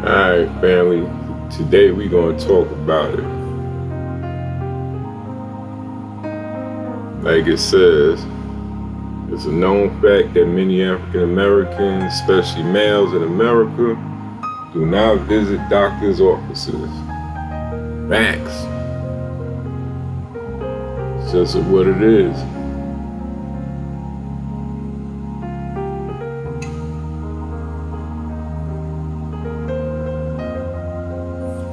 Alright, family. Today we gonna talk about it. Like it says, it's a known fact that many African Americans, especially males in America, do not visit doctors' offices. Facts. It's just what it is.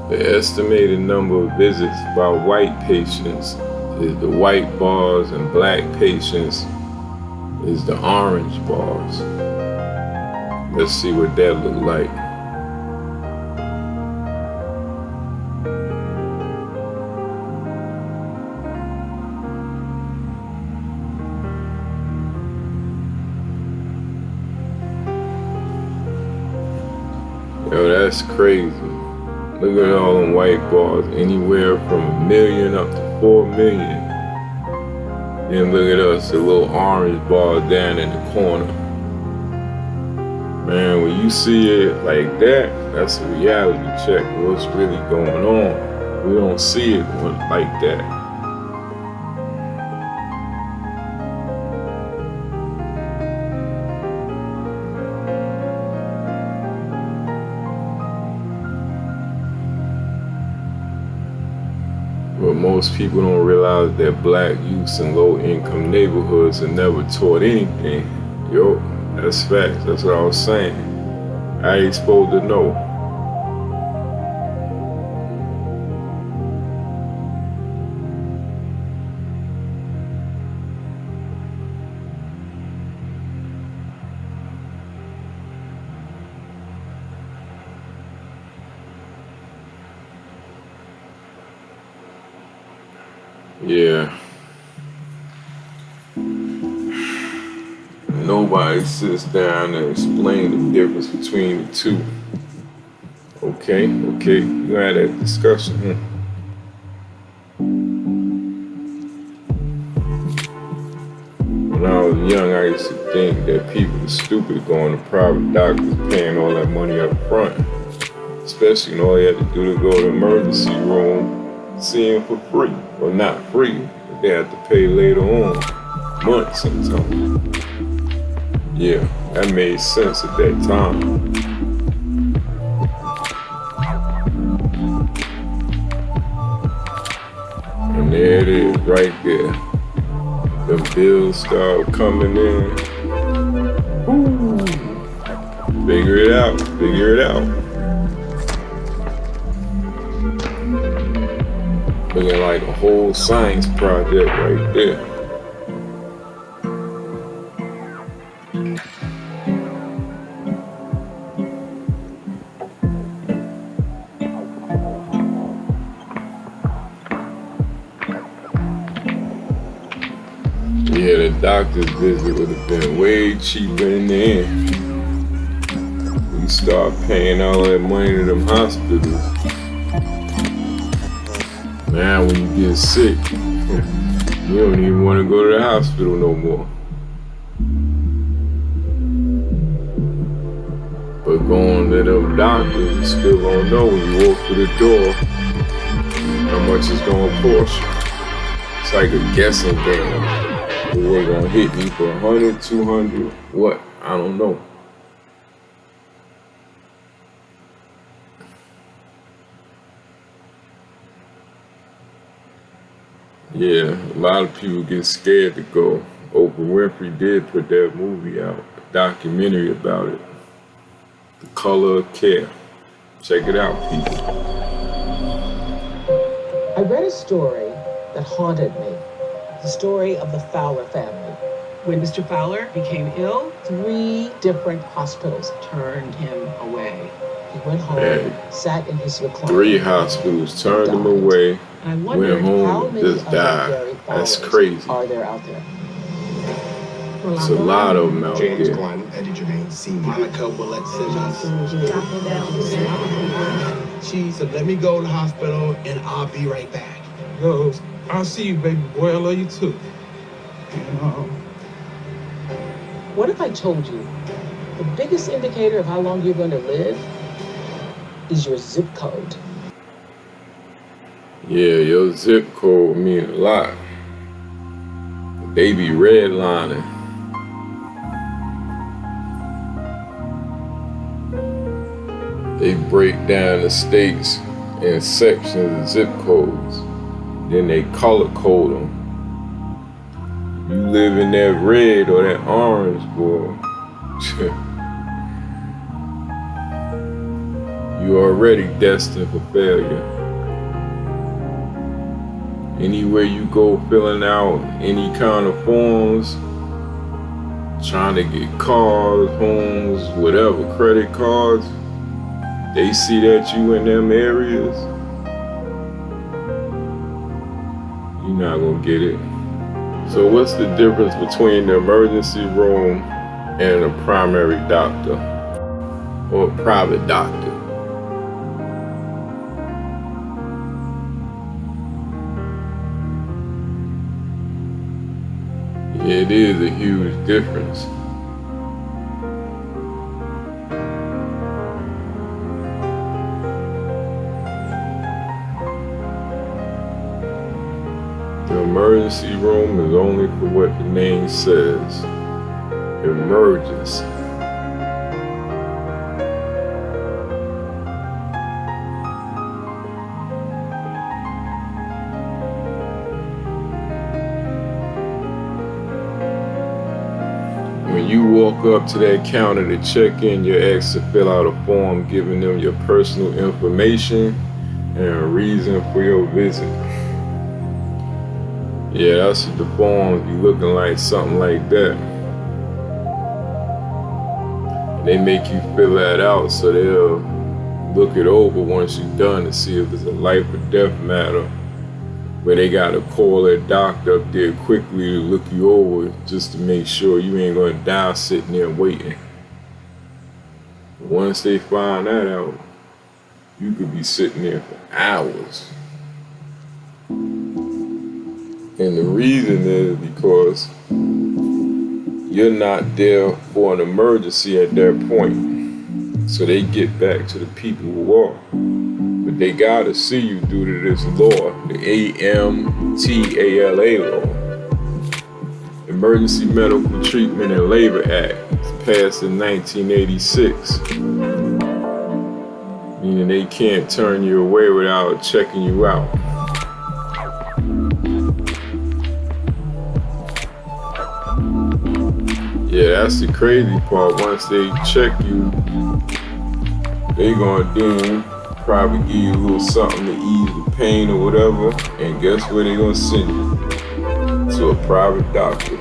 The estimated number of visits by white patients is the white bars and black patients is the orange bars. Let's see what that look like. Yo, that's crazy. Look at all them white bars, anywhere from 1 million up to 4 million. Then look at us, the little orange bar down in the corner. Man, when you see it like that, that's a reality check of what's really going on. We don't see it like that. But most people don't realize that black youths in low-income neighborhoods are never taught anything. Yo, that's facts. That's what I was saying. I ain't supposed to know. Yeah. Nobody sits down and explain the difference between the two. Okay, you had that discussion. When I was young, I used to think that people are stupid going to private doctors paying all that money up front. Especially when all you had to do to go to the emergency room, see him for free. Well, not free, but they had to pay later on, months sometimes. Yeah, that made sense at that time. And there it is, right there. The bills start coming in. Woo. Figure it out. Looking like a whole science project right there. Yeah, the doctor's visit would have been way cheaper in the end. You start paying all that money to them hospitals. Now when you get sick, you don't even want to go to the hospital no more. But going to them doctors, you still don't know when you walk through the door how much it's going to cost you. It's like a guessing game. They're going to hit me for 100, 200, what? I don't know. Yeah, a lot of people get scared to go. Oprah Winfrey did put that movie out, a documentary about it. The Color of Care. Check it out, people. I read a story that haunted me. The story of the Fowler family. When Mr. Fowler became ill, 3 different hospitals turned him away. He went home, sat in his recliner. 3 hospitals turned him away, and I went wondered how home, many just other died. Gary That's Fowlers crazy. are there out there? It's a lot of them out James there. Glenn, Eddie Jermaine Sr., Monica Willette Simmons. She said, let me go to the hospital and I'll be right back. Goes, I'll see you, baby boy. I love you too. What if I told you the biggest indicator of how long you're going to live is your zip code. Yeah, your zip code mean a lot. They be redlining. They break down the states in sections of zip codes. Then they color code them. You live in that red or that orange, boy. You already destined for failure. Anywhere you go filling out any kind of forms, trying to get cars, homes, whatever, credit cards, they see that you in them areas, you're not gonna get it. So what's the difference between the emergency room and a primary doctor or a private doctor? It is a huge difference. The emergency room is only for what the name says, emergency. When you walk up to that counter to check in, you're asked to fill out a form giving them your personal information and a reason for your visit. Yeah, that's what the forms be looking like, something like that. They make you fill that out so they'll look it over once you're done to see if it's a life or death matter, where they gotta call that doctor up there quickly to look you over just to make sure you ain't gonna die sitting there waiting. Once they find that out, you could be sitting there for hours. And the reason is because you're not there for an emergency at that point. So they get back to the people who are. But they gotta see you due to this law, the AMTALA law. Emergency Medical Treatment and Labor Act. It's passed in 1986. Meaning they can't turn you away without checking you out. Yeah, that's the crazy part. Once they check you, they gonna then probably give you a little something to ease the pain or whatever, and guess where they gonna send you? To a private doctor.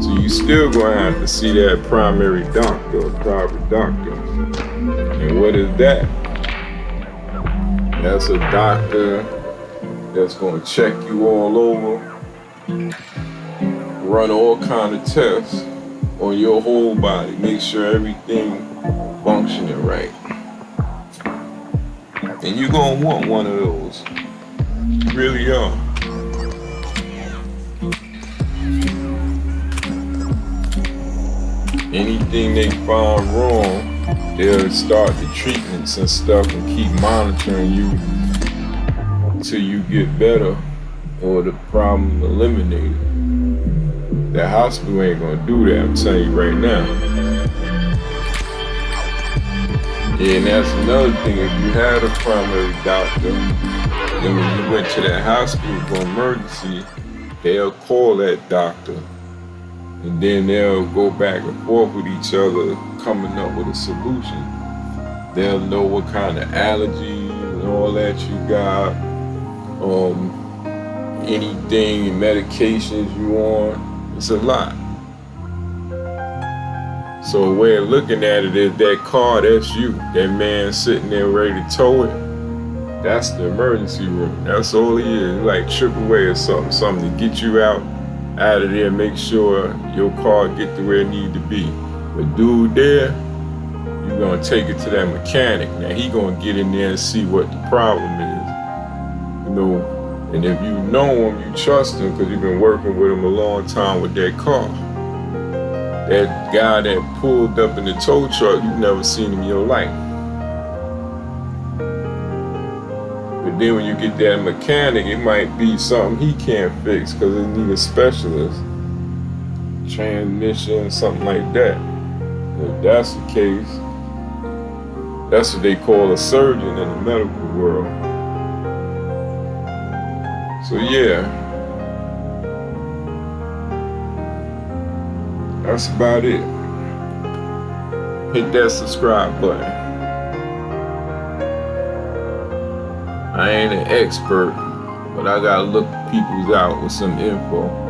So you still gonna have to see that primary doctor or private doctor. And what is that? That's a doctor that's gonna check you all over, run all kind of tests on your whole body, make sure everything functioning right. And you're gonna want one of those. You really are. Anything they find wrong, they'll start the treatments and stuff and keep monitoring you until you get better or the problem eliminated. The hospital ain't gonna do that, I'm telling you right now. Yeah, and that's another thing. If you had a primary doctor, then when you went to that hospital for emergency, they'll call that doctor. And then they'll go back and forth with each other, coming up with a solution. They'll know what kind of allergies and all that you got, anything, medications you on. It's a lot. So a way of looking at it is that car, that's you. That man sitting there ready to tow it, that's the emergency room. That's all he is. Like AAA or something to get you out of there, make sure your car get to where it need to be. But dude there, you're gonna take it to that mechanic. Now he gonna get in there and see what the problem is. You know, and if you know him, you trust him because you've been working with him a long time with that car. That guy that pulled up in the tow truck, you've never seen him in your life. But then when you get that mechanic, it might be something he can't fix because it need a specialist. Transmission, something like that. If that's the case, that's what they call a surgeon in the medical world. So yeah, that's about it. Hit that subscribe button. I ain't an expert, but I gotta look people's out with some info.